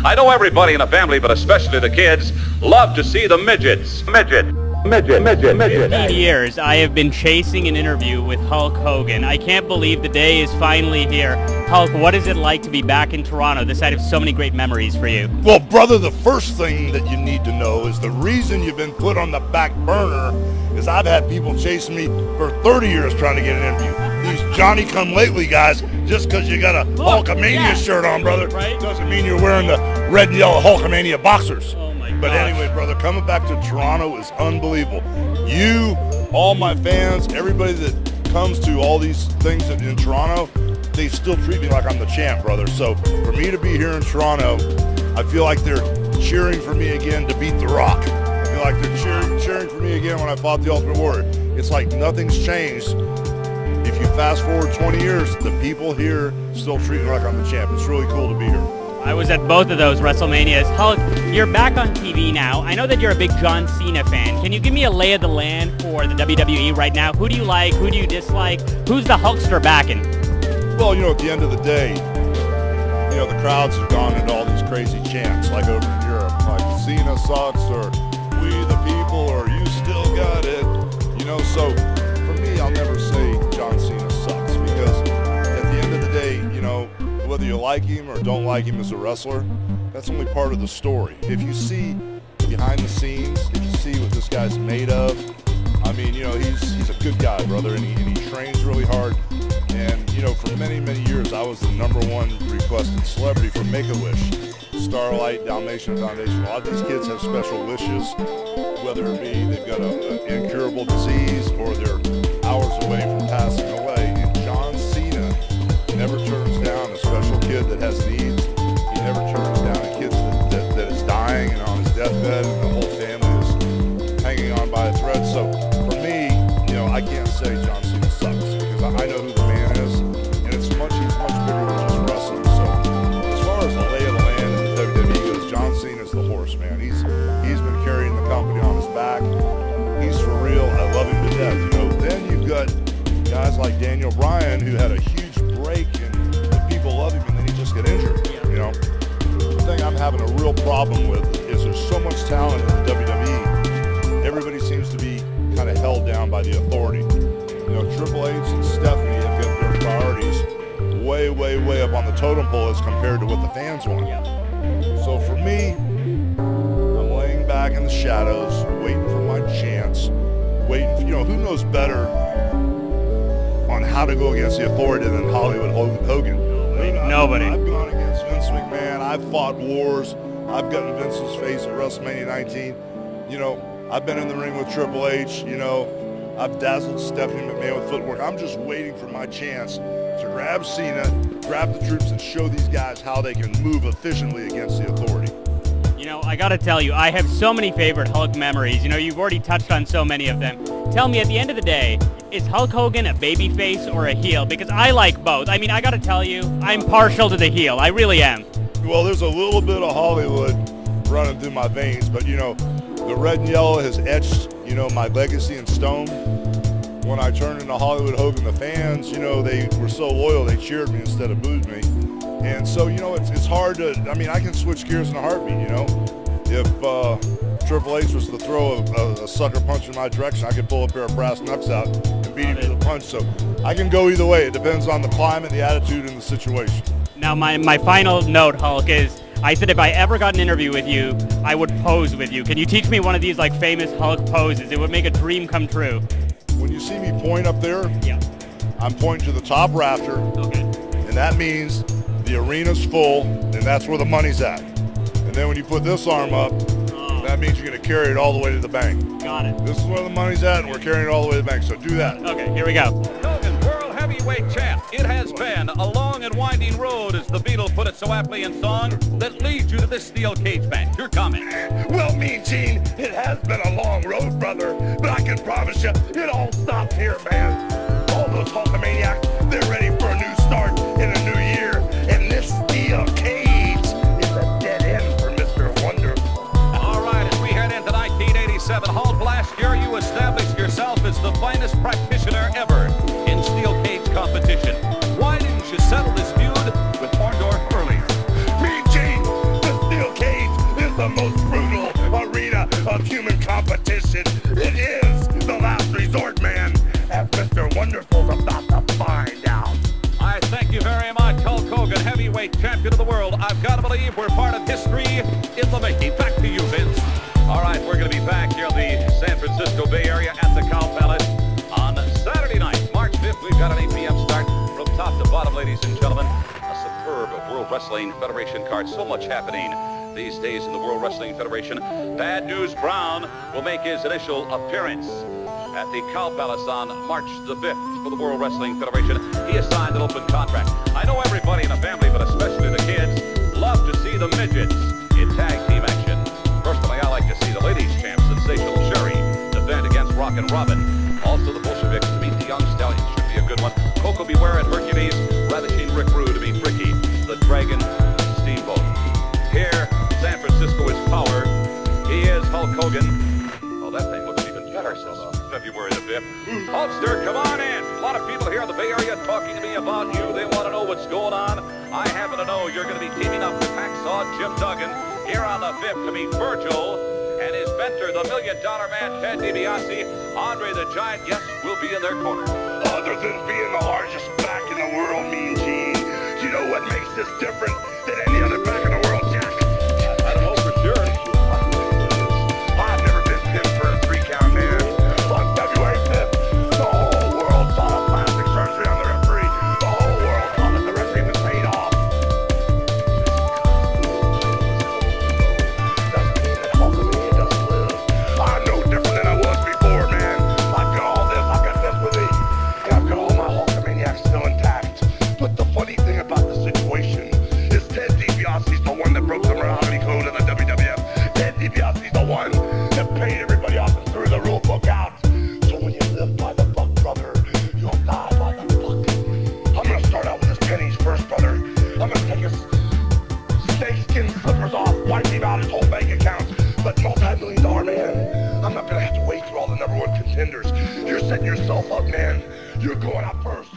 I know everybody in the family, but especially the kids, love to see the midgets. Midget. 15 years, I have been chasing an interview with Hulk Hogan. I can't believe the day is finally here. Hulk, what is it like to be back in Toronto? This side of so many great memories for you. Well, brother, the first thing that you need to know is the reason you've been put on the back burner is I've had people chasing me for 30 years trying to get an interview. These Johnny-come-lately guys, just because you got a Hulkamainia shirt on, brother, doesn't mean you're wearing the red and yellow Hulkamainia boxers. But anyway, brother, coming back to Toronto is unbelievable. You, all my fans, everybody that comes to all these things in Toronto, they still treat me like I'm the champ, brother. So for me to be here in Toronto, I feel like they're cheering for me again to beat The Rock. I feel like they're cheering for me again when I fought the Ultimate Warrior. It's like nothing's changed. If you fast forward 20 years, the people here still treat me like I'm the champ. It's really cool to be here. I was at both of those WrestleManias. Hulk, you're back on TV now. I know that you're a big John Cena fan. Can you give me a lay of the land for the WWE right now? Who do you like? Who do you dislike? Who's the Hulkster backing? Well, at the end of the day, the crowds have gone into all these crazy chants, like over in Europe, like Cena sucks, or we the people, or you still got it. So for me, I'll never say John Cena sucks, because at the end of the day, whether you like him or don't like him as a wrestler, that's only part of the story. If you see behind the scenes, if you see what this guy's made of, I mean, he's a good guy, brother, and he trains really hard. And, for many, many years, I was the #1 requested celebrity for Make-A-Wish, Starlight, Dalmatian Foundation. A lot of these kids have special wishes, whether it be they've got an incurable disease or they're hours away from passing away. And John Cena never turns down a special kid that has needs. He never turns down a kid that is dying and on his deathbed, and the whole family is hanging on by a thread. So for me, I can't say John Cena sucks, because I know who the man is, and he's much bigger than just wrestling. So as far as the lay of the land in the WWE goes, John Cena's the horse, man. He's been carrying the company on his back. He's for real. I love him to death. Then you've got guys like Daniel Bryan, who had a huge break and the people love him, and then he just got injured. The thing I'm having a real problem with is there's so much talent in the WWE. Everybody seems to be kind of held down by the authority. Triple H and Stephanie have got their priorities way up on the totem pole as compared to what the fans want. So for me, I'm laying back in the shadows, waiting for my chance, waiting for, who knows better on how to go against the authority than Hollywood Hogan. Nobody. I've gone against Vince McMahon. I've fought wars. I've gotten Vince's face at WrestleMania 19. I've been in the ring with Triple H. I've dazzled Stephanie McMahon with footwork. I'm just waiting for my chance to grab Cena, grab the troops, and show these guys how they can move efficiently against the authority. I gotta tell you, I have so many favorite Hulk memories. You've already touched on so many of them. Tell me, at the end of the day, is Hulk Hogan a babyface or a heel? Because I like both. I mean, I gotta tell you, I'm partial to the heel. I really am. Well, there's a little bit of Hollywood running through my veins, but the red and yellow has etched, my legacy in stone. When I turned into Hollywood Hogan, the fans, they were so loyal, they cheered me instead of booed me. And so, it's hard to, I can switch gears in a heartbeat, If Triple H was to throw a sucker punch in my direction, I could pull a pair of brass knucks out and beat him with a punch. So I can go either way. It depends on the climate, the attitude, and the situation. Now, my final note, Hulk, is I said if I ever got an interview with you, I would pose with you. Can you teach me one of these famous Hulk poses? It would make a dream come true. When you see me point up there, I'm pointing to the top rafter, and that means the arena's full, and that's where the money's at. And then when you put this arm up, that means you're going to carry it all the way to the bank. Got it. This is where the money's at, and we're carrying it all the way to the bank, so do that. Okay, here we go. Hogan, world heavyweight champ. It has been a long and winding road, as the Beatles put it so aptly in song, that leads you to this steel cage match. Your comment? Well, Mean Gene, it has been a long road, brother, but I can promise you, it all stops here, man. All those Hulkamaniacs, they're ready for a new start in a new year, and this steel cage is a dead end for Mr. Wonderful. All right, as we head into 1987, Hulk, last year you established yourself as the finest practitioner ever in steel cage competition. Why didn't you settle this feud with Orndorff earlier? Mean Gene, the steel the most brutal arena of human competition. It is the last resort, man, as Mr. Wonderful's about to find out. I thank you very much, Hulk Hogan, heavyweight champion of the world. I've got to believe we're part of history in the making. Back to you, Vince. All right, we're going to be back here in the San Francisco Bay Area at the Cow Palace on Saturday night, March 5th. We've got an 8 p.m. start from top to bottom, ladies and gentlemen. A superb World Wrestling Federation card. So much happening these days in the World Wrestling Federation. Bad News Brown will make his initial appearance at the Cow Palace on March the 5th for the World Wrestling Federation. He has signed an open contract. I know everybody in the family, but especially the kids, love to see the Midgets in tag team action. Personally, I like to see the ladies champ, Sensational Sherry, defend against Rockin' Robin. Also the Bolsheviks to meet the Young Stallions. Should be a good one. Coco Beware and Hercules, ravishing Rick Rude to meet Ricky, the Dragon Steamboat. Here, San Francisco is power. He is Hulk Hogan. Oh, that thing looks even better since February the 5th. Hulkster, come on in. A lot of people here in the Bay Area talking to me about you. They want to know what's going on. I happen to know you're going to be teaming up with Hacksaw Jim Duggan here on the 5th to meet Virgil and his mentor, the $1 Million Man, Ted DiBiase. Andre the Giant, yes, will be in their corner. Other than being the largest back in the world, Mean Gene, you know what makes this different than any other back in the world, Jack? I don't know for sure. I've never been pinned for a 3-count, man. On February 5th, the whole world saw the plastic surgery on the referee. The whole world saw that the referee was paid off. Doesn't mean that Hulkamainia doesn't live. I'm no different than I was before, man. I've got all this, I've got sympathy, and I've got all my Hulkamaniacs still intact. But the funny thing about the situation is Ted DiBiase's the one that broke the morality code of the WWF. Ted DiBiase's the one that paid everybody off and threw the rule book out. So when you live by the buck, brother, you'll die by the buck. I'm gonna start out with his pennies first, brother. I'm gonna take his snakeskin slippers off, wipe him out his whole bank account. But multi-million-dollar man, I'm not gonna have to wait through all the #1 contenders. You're setting yourself up, man. You're going out first.